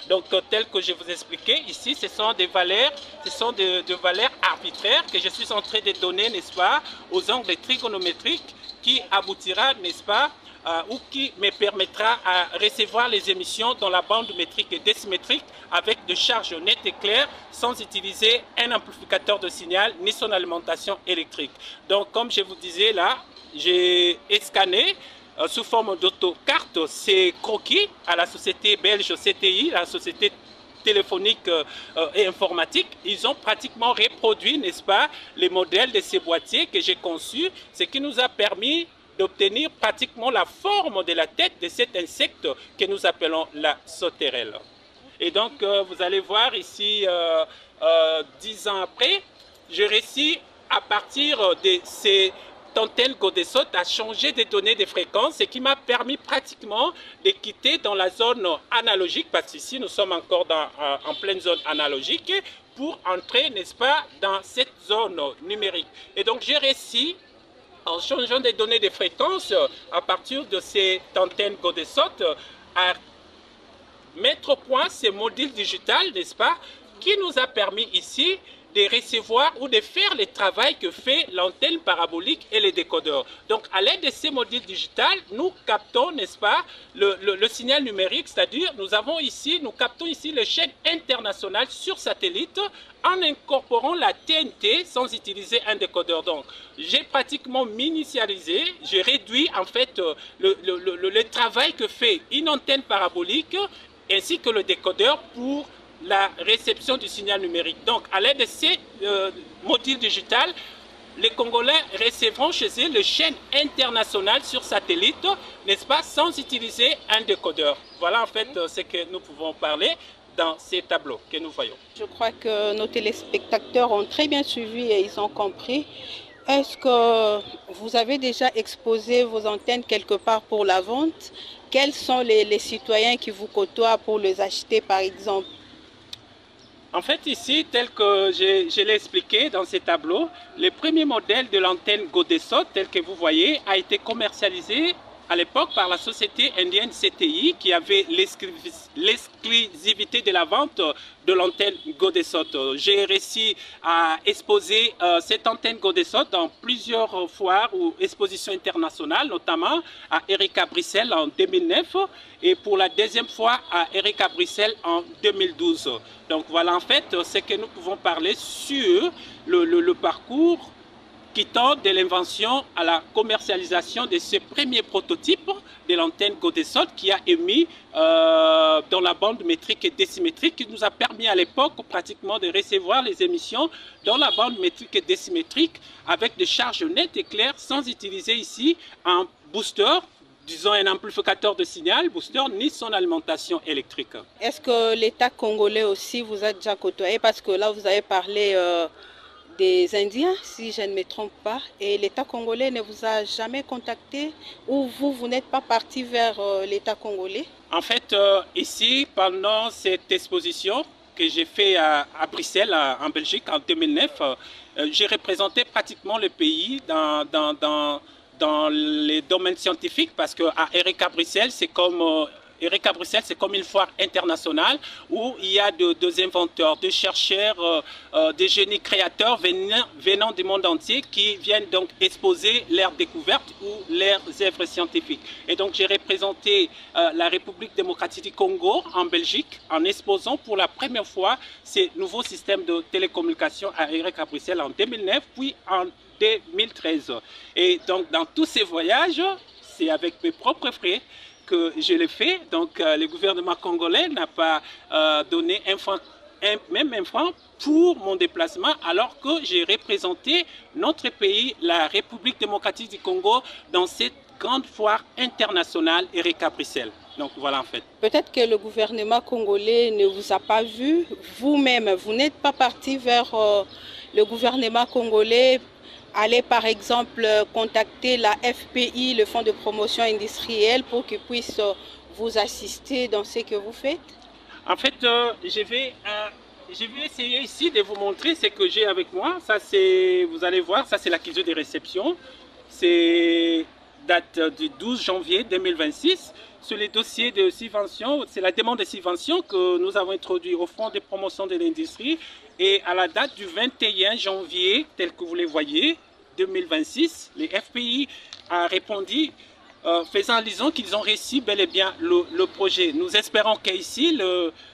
Donc, tel que je vous expliquais ici, ce sont des valeurs, de valeurs arbitraires que je suis en train de donner, n'est-ce pas, aux angles trigonométriques qui aboutira, n'est-ce pas, ou qui me permettra à recevoir les émissions dans la bande métrique et décimétrique avec de charges nettes et claires sans utiliser un amplificateur de signal ni son alimentation électrique. Donc, comme je vous disais là, j'ai scanné sous forme d'autocarte ces croquis à la société belge CTI, la société téléphonique et informatique. Ils ont pratiquement reproduit, n'est-ce pas, les modèles de ces boîtiers que j'ai conçus, ce qui nous a permis d'obtenir pratiquement la forme de la tête de cet insecte que nous appelons la sauterelle. Et donc, vous allez voir ici, 10 ans après, je réussis à partir de ces antennes Godesot à changer des données de fréquence, ce qui m'a permis pratiquement de quitter dans la zone analogique, parce qu'ici nous sommes encore en pleine zone analogique, pour entrer, n'est-ce pas, dans cette zone numérique. Et donc j'ai réussi, en changeant des données de fréquence, à partir de ces antennes Godesot, à mettre au point ces modules digitales, n'est-ce pas, qui nous a permis ici de recevoir ou de faire le travail que fait l'antenne parabolique et les décodeurs. Donc, à l'aide de ces modules digitales, nous captons, n'est-ce pas, le signal numérique, c'est-à-dire nous captons ici les chaînes internationales sur satellite en incorporant la TNT sans utiliser un décodeur. Donc, j'ai pratiquement miniaturisé, j'ai réduit en fait le travail que fait une antenne parabolique ainsi que le décodeur pour la réception du signal numérique. Donc, à l'aide de ces modules digitales, les Congolais recevront chez eux les chaînes internationales sur satellite, n'est-ce pas, sans utiliser un décodeur. Voilà en fait ce que nous pouvons parler dans ces tableaux que nous voyons. Je crois que nos téléspectateurs ont très bien suivi et ils ont compris. Est-ce que vous avez déjà exposé vos antennes quelque part pour la vente? Quels sont les citoyens qui vous côtoient pour les acheter, par exemple? En fait, ici, tel que je l'ai expliqué dans ces tableaux, le premier modèle de l'antenne Godesot, tel que vous voyez, a été commercialisé à l'époque par la société indienne CTI qui avait l'exclusivité de la vente de l'antenne Godesot. J'ai réussi à exposer cette antenne Godesot dans plusieurs foires ou expositions internationales, notamment à Erika Bruxelles en 2009 et pour la deuxième fois à Erika Bruxelles en 2012. Donc voilà en fait ce que nous pouvons parler sur le parcours qui tend de l'invention à la commercialisation de ce premier prototype de l'antenne Godesot qui a émis dans la bande métrique et décimétrique, qui nous a permis à l'époque pratiquement de recevoir les émissions dans la bande métrique et décimétrique avec des charges nettes et claires sans utiliser ici un booster, disons un amplificateur de signal, booster, ni son alimentation électrique. Est-ce que l'État congolais aussi vous a déjà côtoyé? Parce que là, vous avez parlé des Indiens, si je ne me trompe pas, et l'État congolais ne vous a jamais contacté ou vous n'êtes pas parti vers l'État congolais? En fait, ici, pendant cette exposition que j'ai fait à Bruxelles, en Belgique, en 2009, j'ai représenté pratiquement le pays dans les domaines scientifiques parce qu'à Erika Bruxelles, c'est comme... Erika Bruxelles, c'est comme une foire internationale où il y a des inventeurs, des chercheurs, des génies créateurs venant du monde entier qui viennent donc exposer leurs découvertes ou leurs œuvres scientifiques. Et donc j'ai représenté la République démocratique du Congo en Belgique en exposant pour la première fois ces nouveaux systèmes de télécommunication à Erika Bruxelles en 2009 puis en 2013. Et donc dans tous ces voyages, c'est avec mes propres frais que je l'ai fait. Donc le gouvernement congolais n'a pas donné même un franc pour mon déplacement alors que j'ai représenté notre pays, la République démocratique du Congo, dans cette grande foire internationale Erika Bruxelles. Donc voilà en fait. Peut-être que le gouvernement congolais ne vous a pas vu. Vous-même, vous n'êtes pas parti vers le gouvernement congolais. Allez par exemple contacter la FPI, le Fonds de promotion industrielle, pour qu'il puisse vous assister dans ce que vous faites? En fait, je vais essayer ici de vous montrer ce que j'ai avec moi. Ça, c'est, vous allez voir, ça c'est l'accusé de réception. C'est date du 12 janvier 2026 sur les dossiers de subvention. C'est la demande de subvention que nous avons introduit au Fonds de promotion de l'industrie. Et à la date du 21 janvier, tel que vous les voyez, 2026, les FPI a répondu faisant allusion qu'ils ont reçu bel et bien le projet. Nous espérons qu'ici,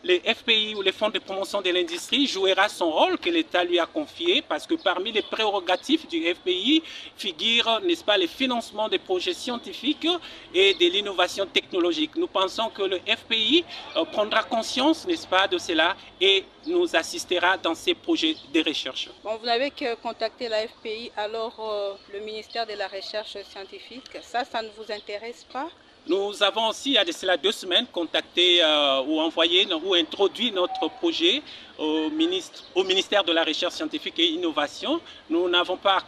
les FPI ou les fonds de promotion de l'industrie jouera son rôle que l'État lui a confié, parce que parmi les prérogatives du FPI figurent, n'est-ce pas, les financements des projets scientifiques et de l'innovation technologique. Nous pensons que le FPI prendra conscience, n'est-ce pas, de cela et nous assistera dans ces projets de recherche. Bon, vous n'avez que contacté la FPI, alors le ministère de la Recherche scientifique, ça ne vous intéresse pas? Nous avons aussi, il y a de cela 2 semaines, contacté ou envoyé ou introduit notre projet au ministère de la Recherche scientifique et Innovation. Nous n'avons pas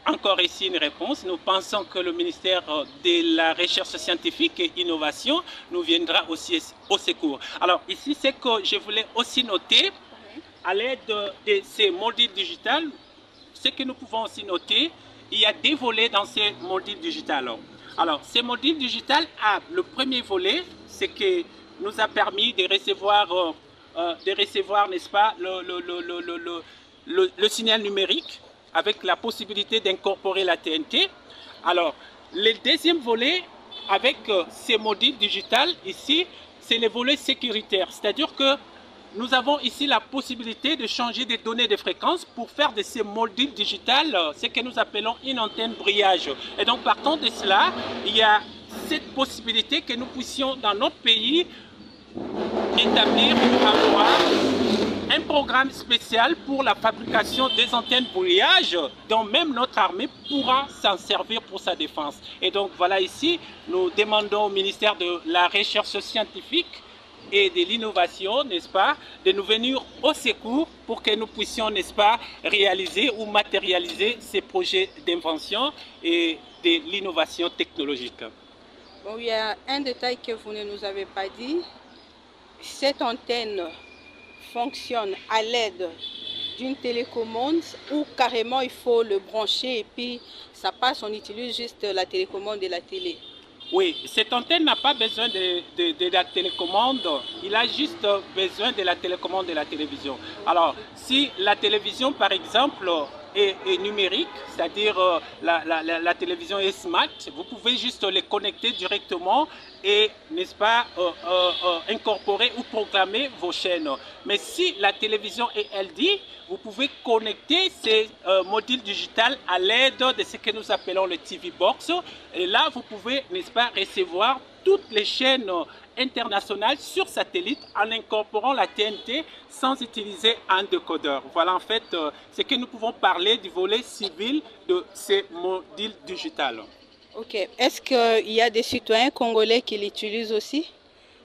encore reçu une réponse. Nous pensons que le ministère de la Recherche scientifique et Innovation nous viendra aussi au secours. Alors ici, c'est que je voulais aussi noter, à l'aide de ces modules digitales, ce que nous pouvons aussi noter, il y a des volets dans ces modules digitales. Alors, ces modules digitales, le premier volet, c'est que nous a permis de recevoir, n'est-ce pas, le signal numérique avec la possibilité d'incorporer la TNT. Alors, le deuxième volet, avec ces modules digitales, ici, c'est le volet sécuritaire. C'est-à-dire que nous avons ici la possibilité de changer des données de fréquence pour faire de ces modules digitales ce que nous appelons une antenne brouillage. Et donc, partant de cela, il y a cette possibilité que nous puissions, dans notre pays, établir ou avoir un programme spécial pour la fabrication des antennes brouillage dont même notre armée pourra s'en servir pour sa défense. Et donc, voilà ici, nous demandons au ministère de la Recherche scientifique et de l'innovation, n'est-ce pas, de nous venir au secours pour que nous puissions, n'est-ce pas, réaliser ou matérialiser ces projets d'invention et de l'innovation technologique. Bon, il y a un détail que vous ne nous avez pas dit. Cette antenne fonctionne à l'aide d'une télécommande ou carrément il faut le brancher et puis ça passe, on utilise juste la télécommande de la télé. Oui, cette antenne n'a pas besoin de la télécommande, il a juste besoin de la télécommande de la télévision. Alors, si la télévision, par exemple, est numérique, c'est-à-dire la télévision est smart, vous pouvez juste les connecter directement et, n'est-ce pas, incorporer ou programmer vos chaînes. Mais si la télévision est LD, vous pouvez connecter ces modules digitales à l'aide de ce que nous appelons le TV Box. Et là, vous pouvez, n'est-ce pas, recevoir toutes les chaînes internationales sur satellite en incorporant la TNT sans utiliser un décodeur. Voilà en fait ce que nous pouvons parler du volet civil de ces modules digitales. Ok. Est-ce qu'il y a des citoyens congolais qui l'utilisent aussi?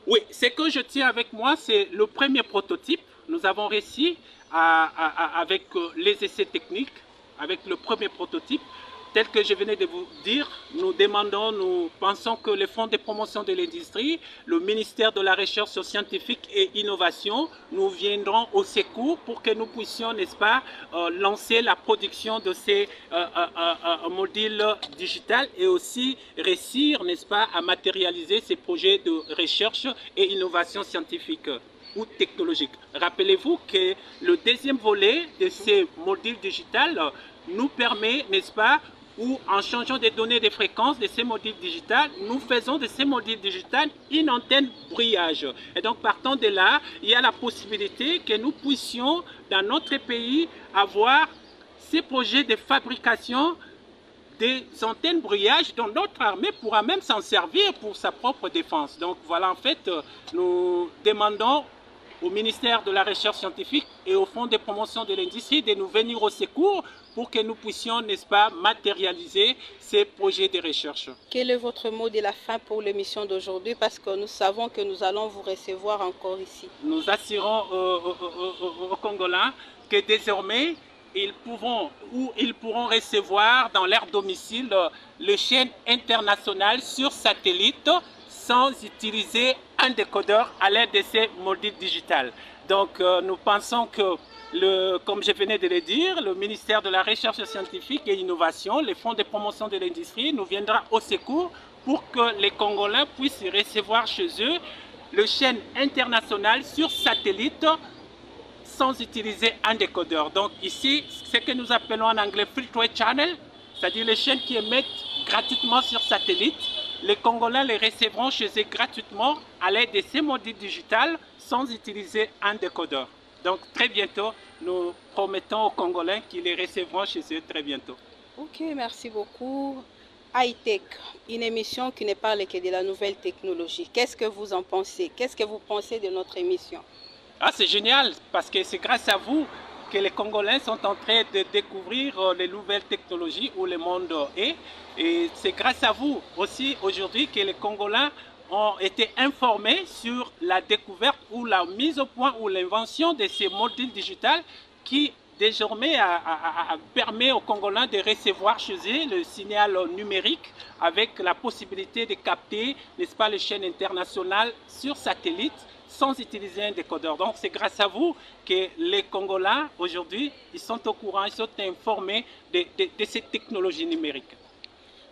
Oui, ce que je tiens avec moi, c'est le premier prototype. Nous avons réussi avec les essais techniques, avec le premier prototype. Tel que je venais de vous dire, nous pensons que les fonds de promotion de l'industrie, le ministère de la Recherche scientifique et Innovation, nous viendront au secours pour que nous puissions, n'est-ce pas, lancer la production de ces modules digitales et aussi réussir, n'est-ce pas, à matérialiser ces projets de recherche et innovation scientifique ou technologique. Rappelez-vous que le deuxième volet de ces modules digitales nous permet, n'est-ce pas, ou en changeant des données de fréquence de ces modules digitales, nous faisons de ces modules digitales une antenne brouillage. Et donc, partant de là, il y a la possibilité que nous puissions, dans notre pays, avoir ces projets de fabrication des antennes brouillage dont notre armée pourra même s'en servir pour sa propre défense. Donc, voilà, en fait, nous demandons au ministère de la Recherche scientifique et au Fonds de promotion de l'industrie de nous venir au secours pour que nous puissions, n'est-ce pas, matérialiser ces projets de recherche. Quel est votre mot de la fin pour l'émission d'aujourd'hui? Parce que nous savons que nous allons vous recevoir encore ici. Nous assurons aux Congolais que désormais, ils pourront recevoir dans leur domicile les chaînes internationales sur satellite sans utiliser un décodeur à l'aide de ces modules digitales. Donc nous pensons que, comme je venais de le dire, le ministère de la Recherche scientifique et Innovation, les fonds de promotion de l'industrie, nous viendra au secours pour que les Congolais puissent recevoir chez eux le chaîne internationale sur satellite sans utiliser un décodeur. Donc ici, ce que nous appelons en anglais filtering channel, c'est-à-dire les chaînes qui émettent gratuitement sur satellite, les Congolais les recevront chez eux gratuitement à l'aide de ces modules digitales sans utiliser un décodeur. Donc très bientôt, nous promettons aux Congolais qu'ils les recevront chez eux très bientôt. Ok, merci beaucoup. High-Tech, une émission qui ne parle que de la nouvelle technologie. Qu'est-ce que vous en pensez? Qu'est-ce que vous pensez de notre émission? Ah, c'est génial, parce que c'est grâce à vous que les Congolais sont en train de découvrir les nouvelles technologies où le monde est. Et c'est grâce à vous aussi aujourd'hui que les Congolais ont été informés sur la découverte ou la mise au point ou l'invention de ces modules digitales qui désormais permet aux Congolais de recevoir chez eux le signal numérique avec la possibilité de capter, n'est-ce pas, les chaînes internationales sur satellite sans utiliser un décodeur. Donc c'est grâce à vous que les Congolais aujourd'hui, ils sont au courant, ils sont informés de ces technologies numériques.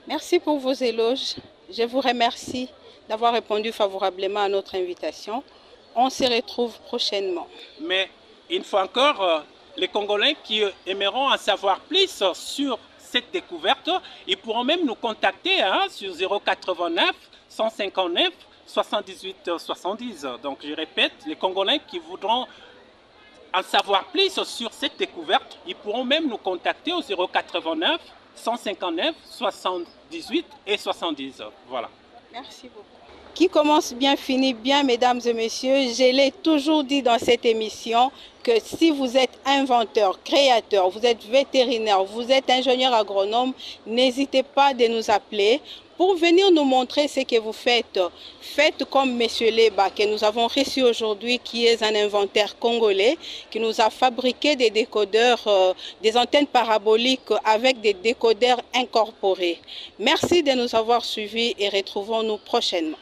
Merci pour vos éloges. Je vous remercie d'avoir répondu favorablement à notre invitation. On se retrouve prochainement. Mais une fois encore, les Congolais qui aimeront en savoir plus sur cette découverte, ils pourront même nous contacter sur 089 159 78 70. Donc je répète, les Congolais qui voudront en savoir plus sur cette découverte, ils pourront même nous contacter au 089 159 78 et 70. Voilà. Merci beaucoup. Qui commence bien finit bien, mesdames et messieurs. Je l'ai toujours dit dans cette émission que si vous êtes inventeur, créateur, vous êtes vétérinaire, vous êtes ingénieur agronome, n'hésitez pas de nous appeler pour venir nous montrer ce que vous faites. Faites comme M. Leba, que nous avons reçu aujourd'hui, qui est un inventeur congolais, qui nous a fabriqué des décodeurs, des antennes paraboliques avec des décodeurs incorporés. Merci de nous avoir suivis et retrouvons-nous prochainement.